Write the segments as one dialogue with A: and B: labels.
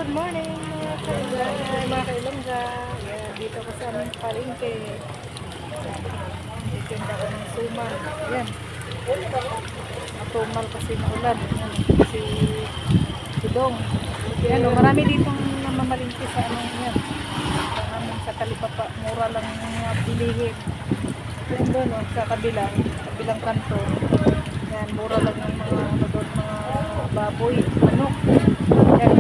A: Good morning mga kailongga. Yan, dito ko sa aming palengke. Titinda ko ng suman. Yan. Matumal kasi maulan. Yan, kasi tudong. Yan, marami ditong namamalingki sa anong yan. Sa Talipapa, mura lang mga bilihin. Yan doon, sa kabilang kanto. Yan, mura lang ng mga baboy, manok. Yan,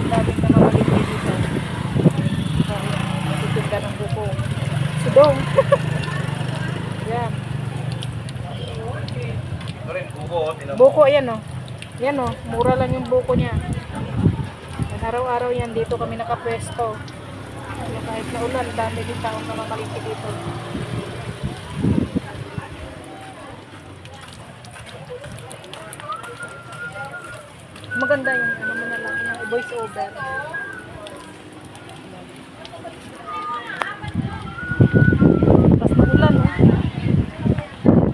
A: daming na mamalingki dito. Titinda ng buko. Sudong. Yan. Buko, yan o. Yan o, mura lang yung buko niya. Araw-araw yan, dito kami nakapwesto. Kahit na ulan, dami din taong namamalingki dito. Maganda yun, ano mo na lang, yung voice over. Lakas ng ulan, oh.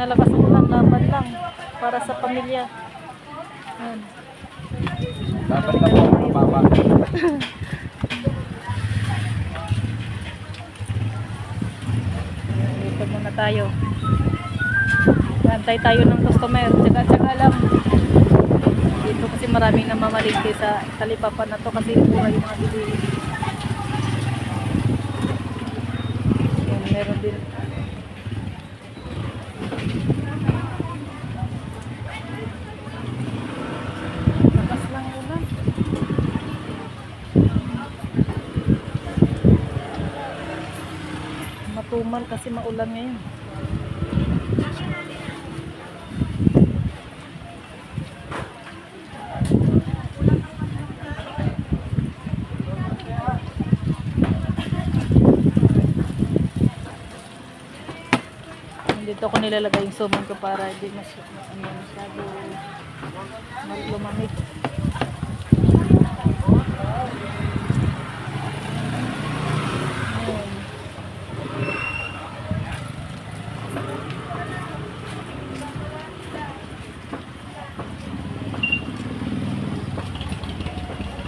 A: Nalakas ng ulan, laban lang. Para sa pamilya. Yan.
B: Dapat na po, mababa.
A: Dito muna tayo. Antay tayo ng customer. Tsaga-tsaga lang. Dito kasi maraming namamalingki sa Talipapa na to kasi mura yung mga bilihin. Yan, meron din. Lakas lang ulan. Matumal kasi maulan ngayon. Dito ko nilalagay yung suman ko para hindi masyado lumamig.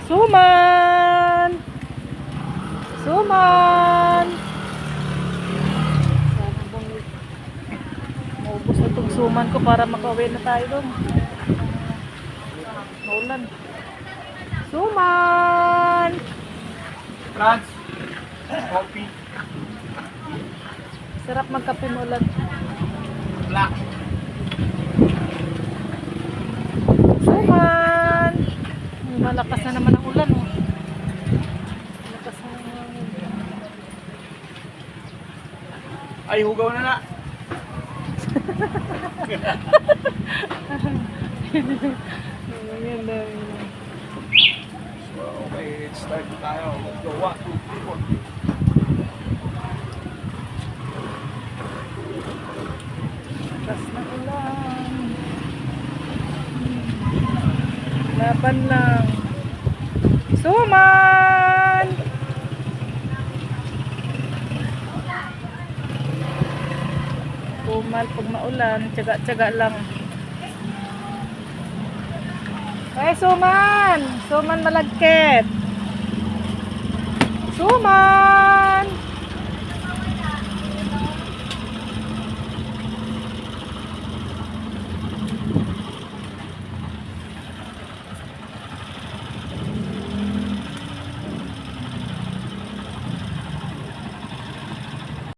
A: Suman! Suman! Maubos na itong suman ko para makauwi na tayo doon. Maulan. Suman!
B: Franz, coffee,
A: Sarap magkape maulan.
B: black.
A: Suman! Malakas na naman ang ulan. Oh. Malakas na naman ang ulan.
B: Ay, hugaw na na.
A: Ayan na.
B: So, okay, start tayo. Let's go. 1, 2, 3, 4.
A: Malakas na ulan. Laban lang. Suman! Pumal pag maulan, tsaga-tsaga lang. Ay, suman! Suman malagkit! Suman!